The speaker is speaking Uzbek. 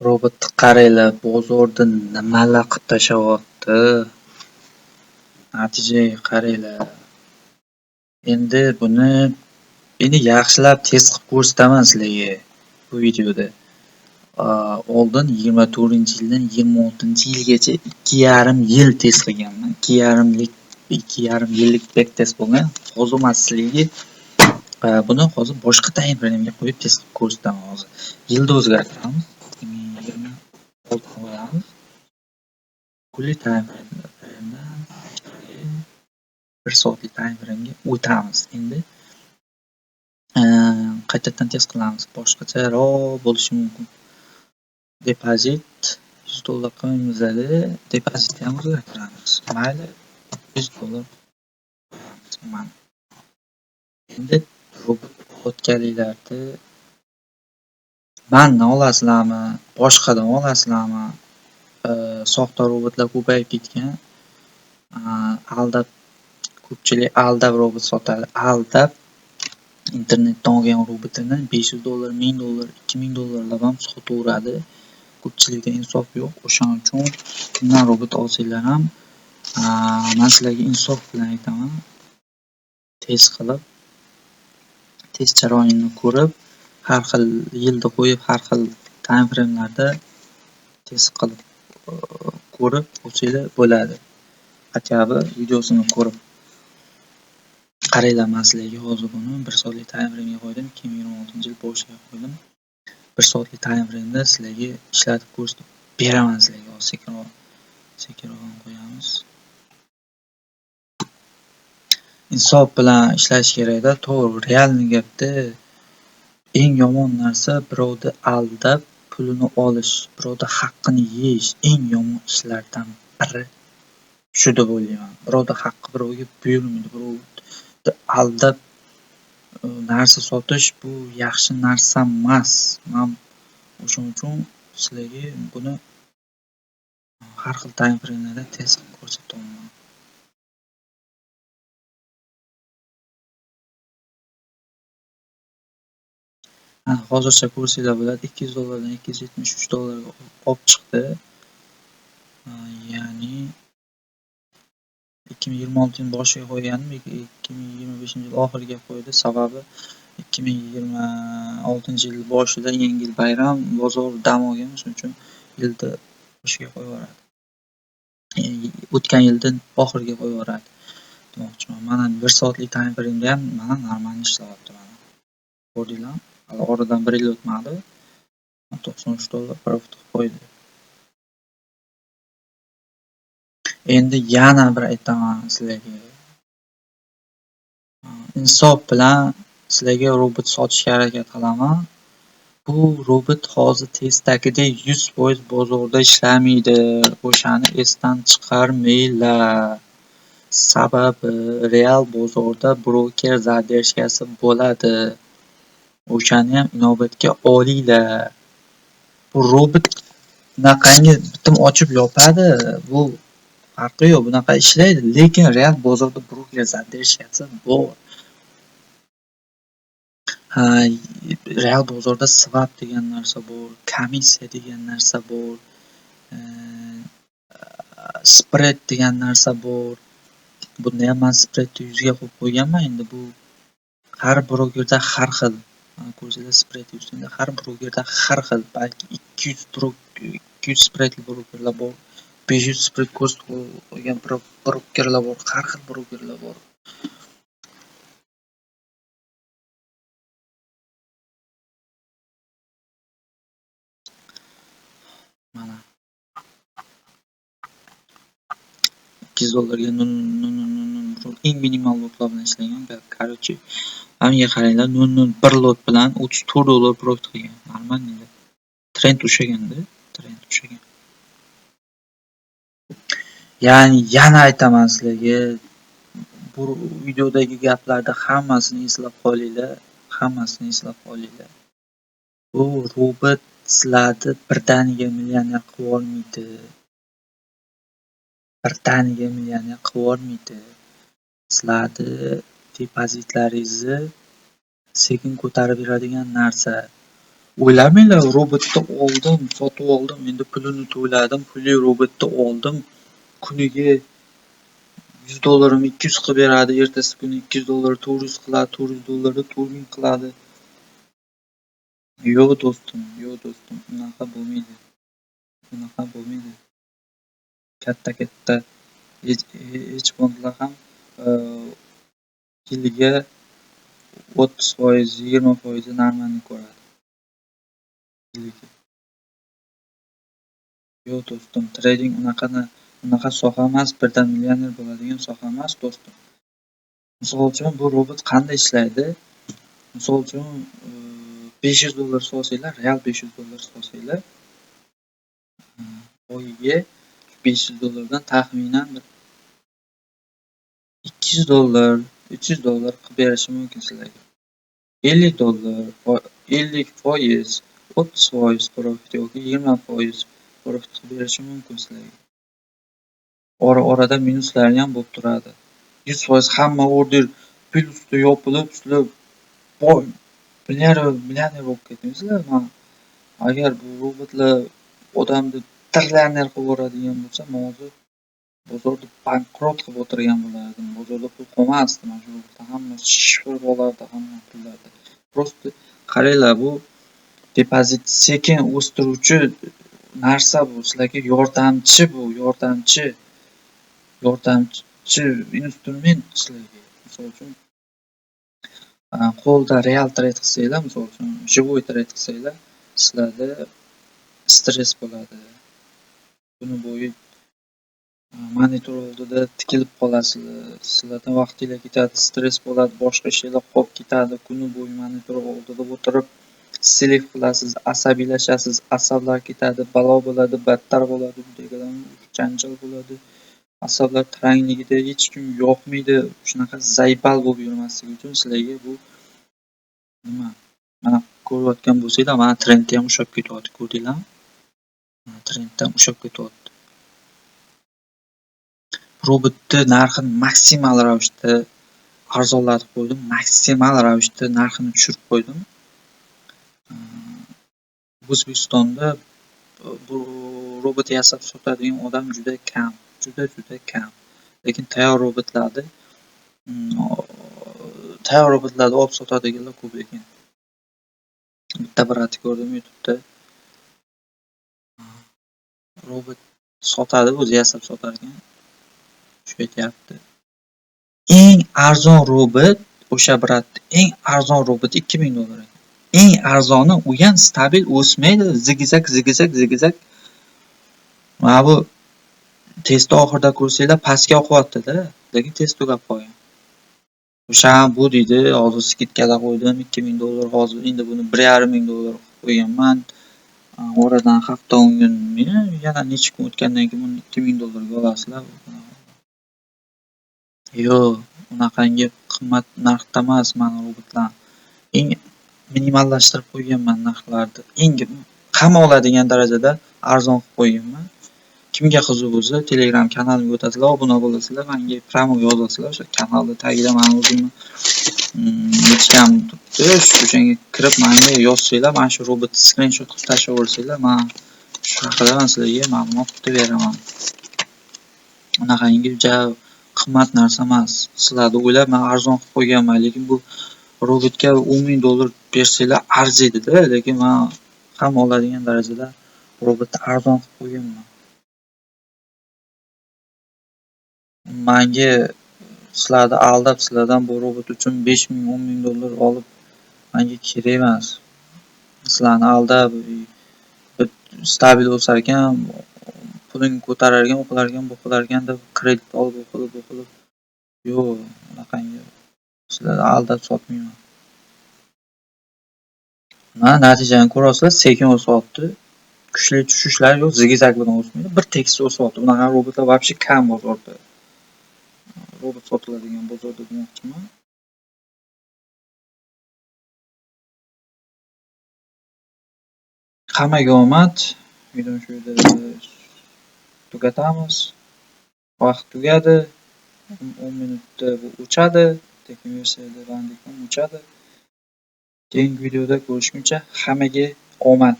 Robotni qaranglar, bozorda nimalar qilib tashlayapti. Natijaga qaranglar. Endi buni yaxshilab test qilib ko'rsataman sizlarga bu videoda. Oldin 24-yildan 26-yilgacha 2,5 yil test qilganman. 2,5 yillik back test bo'lgan. Hozir men sizlarga buni hozir boshqa time frame'ga qo'yib test qilib ko'rsataman hozir. Yilni o'zgartiramiz. 2026 qo'yamiz. Kulli time frame'dan 1 soatlik time frame'ga o'tamiz. Endi qaytadan test qilamiz. Boshqacharoq bo'lishi mumkin. Depozit $100 qo'yimizadi. Depozitni ham o'zgartiramiz. Mayli, $100 mana. Endi robot o'tganinglarni mandan olasizlarmi, boshqadan olasizlarmi? Soxta robotlar ko'payib ketgan. Ko'pchilik aldab robot sotadi. Aldab internetdan olgan robotini $500, $1000, $2000 ham sotaveradi. Ko'pchilikda insof yo'q. O'shaning uchun kimdan robot olsanglar ham men sizlarga insof bilan aytaman. Test qilib, test jarayonini ko'rib, har xil yilni qo'yib, har xil time frame'larda test qilib ko'rib olsanglar bo'ladi. Hatyobi videosini ko'rib. Qaranglar, men sizlarga hozir buni 1 soatlik time frame'ga qo'ydim. 2026-yil boshiga qo'ydim. 1 soatlik time frame'da sizlarga ishlatib ko'rsatib beraman sizlarga. Sekinroq qo'yamiz. Insof bilan ishlash kerakda, to'g'ri, realni gapda. Eng yomon narsa birovni aldab pulini olish, birovni haqqini yeyish eng yomon ishlardan biri. Shu deb o'ylayman. Birovni haqqi birovga buyurmaydi. Birovni aldab narsa sotish bu yaxshi narsa emas. Men o'shaning uchun sizlarga buni har xil time frame'larda test qilib ko'rsataman. Hozircha ko'rsanglar bo'ladi. $200 dan $273 ga olib chiqdi. Ya'ni 2026 yil boshiga qo'yganim 2025 yil oxiriga qo'ydi. Sababi 2026 yil boshida yangi yil bayram bozor dam olgan, shuning uchun yilni boshiga qo'yaveradi. O'tgan yildan oxiriga qo'yaveradi demoqchiman. Mana 1 soatlik time frame'da ham mana normal ishlayapti mana. Ko'rdinglarmi? Hali oradan 1 yil o'tmadi. $93 profit qo'ydi. Endi yana bir aytaman sizlarga. Insof bilan sizlarga robot sotishga harakat qilaman. Bu robot hozir testdagidek 100% bozorda ishlamaydi. O'shani esdan chiqarmanglar. Sababi real bozorda broker zadержкасы bo'ladi. O'shani ham inobatga olinglar. Bu robot bunaqangi bitim ochib yopadi. Bu farqi yo'q, bunaqa ishlaydi, lekin real bozorda broker zadержкасы bor. Real bozorda swap degan narsa bor, komissiya degan narsa bor, spread degan narsa bor. Bunda ham men spreadni 100 ga qo'yib qo'yganman. Endi bu har brokerda har xil. Ko'rsanglar spread 100 har brokerda har xil. Balki 200 spreadli brokerlar bor. 500 spread ko'rsatib qo'ygan brokerlar bor. Har xil brokerlar bor. Mana $200 ga eng minimal lotlar bilan ishlagan. Короче, menga qaranglar, 1 lot bilan $34 profit qilgan. Normal edi. Trend o'shaganda, Ya'ni yana aytaman sizlarga, bu videodagi gaplarni hammasini eslab qolinglar. Bu robot sizlarni birdaniga millioner qilib Sizlarni depozitlaringizni sekin ko'tarib beradigan narsa. O'ylamanglar, robotni oldim, sotib oldim, endi pulini to'ladim, pulli robotni oldim. Kuniga $100 200 qilib beradi, ertasi kuni $200 400 qiladi, $400 4000 qiladi. Yo'q do'stim, unaqa bo'lmaydi. Unaqa bo'lmaydi. Katta hedge fondlar ham yiliga 30%, 20% normani ko'radi. Yiliga. Yo'q do'stim, trading unaqa soha emas, birdan millioner bo'ladigan soha emas do'stim. Misol uchun bu robot qanday ishlaydi? Misol uchun $500 solsanglar, real $500 solsanglar, oyiga $500 dan taxminan $200, $300 qilib berishi mumkin sizlarga. $50, 50%, 30% profit yoki 20% profit qilib berishi mumkin sizlarga. Orada minuslari ham bo'lib turadi. 100% hamma order pul ustida yopilib, sizlar boy millioner bo'lib ketdingizlar. Agar bu robotlar odamni trilloner qilib yuboradigan bo'lsa, hozir bozorda bankrot qilib o'tirgan bo'lardim. Bozorda pul qolmasdi. Mana shu robotlar hammasi shishib olardi, hamma pullarni. Просто qaranglar, bu depozit sekin o'stiruvchi narsa bu. Sizlarga yordamchi bu, yordamchi instrument sizlarga. Misol uchun qo'lda real trade qilsanglar, misol uchun живой trade qilsanglar, sizlarda stress bo'ladi. Kuni bo'yi monitor oldida tikilib qolasizlar, sizlardan vaqtinglar ketadi, stress bo'ladi, boshqa ishlar qolib ketadi. Kuni bo'yi monitor oldida o'tirib select qilasiz, asabiylashasiz, asablar ketadi, balo bo'ladi, battar bo'ladi, janjal bo'ladi. Asablar tarangligida hech kim yoqmaydi. Shunaqa zaybal bo'lib yurmasligi uchun sizlarga bu nima? Mana ko'rayotgan bo'lsanglar, mana trendni ham ushlab ketyapti, ko'rdinglarmi? Mana trenddan ushlab ketyapti. Robotni narxini maksimal ravishda arzonlatib qo'ydim, maksimal ravishda narxini tushirib qo'ydim. O'zbekistonda bu robot yasab sotadigan odam juda kam, juda kam. Lekin tayyor robotlarni olib sotadiganlar ko'p ekan. Bitta biratni ko'rdim YouTube'da. Robot sotadi, o'zi yasab sotar ekan. Shu aytyapti. Eng arzon robot, o'sha biratni eng arzon robot $2000 ekan. Eng arzoni u ham stabil o'smaydi, zigzag. Mana bu testni oxirida ko'rsanglar pastga oqyapti-da, lekin test tugab qolgan. O'sha ham bu deydi, hozir skidkada qo'ydim $2000, hozir endi buni $1500 qilib qo'yganman. Oradan hafta 10 kun, yana necha kun o'tgandan keyin buni $2000 ga olasizlar. Yo'q, unaqangi qimmat narxda emas mana robotlar. Eng minimallashtirib qo'yganman narxlarni. Eng hamma oladigan darajada arzon qilib qo'yganman. Kimga qiziq bo'lsa, Telegram kanalimga o'tasizlar, obuna bo'lasizlar, menga pramo yozasizlar. O'sha kanalni tagida men o'zimni nechkam turibdi, o'shanga kirib menga yozsanglar, mana shu robotni skrinshot qilib tashlaversanglar, men shu haqida sizlarga ma'lumot berib beraman. Unaqangi juda qimmat narsa emas. Sizlarni o'ylab men arzon qilib qo'yganman, lekin bu robotga $10,000 bersanglar arziydi-da, lekin men hamma oladigan darajada robotni arzon qilib qo'yganman. Menga sizlarni aldab, sizlardan bu robot uchun $5000-10,000 olib menga kerak emas. Sizlarni aldab, stabil o'sar ekan, pulingni ko'tarar ekan, bu qilar ekan deb kredit olib o'qilib. Yo'q, unaqangi sizlarni aldab sotmayman. Mana natijani ko'rasizlar, sekin o'syapti. Kuchli tushishlar yo'q, zigzag bilan o'smaydi, bir tekis o'syapti. Bunaqa robotlar вообще kam bozorda. Robot sotiladigan bozorda demoqchiman. Hammaga omad. Videoni shu yerda tugatamiz. Vaqt tugadi. 10 minutda bu o'chadi. Tekin versiyada bandlik ham o'chadi. Keyingi videoda ko'rishguncha hammaga Omad.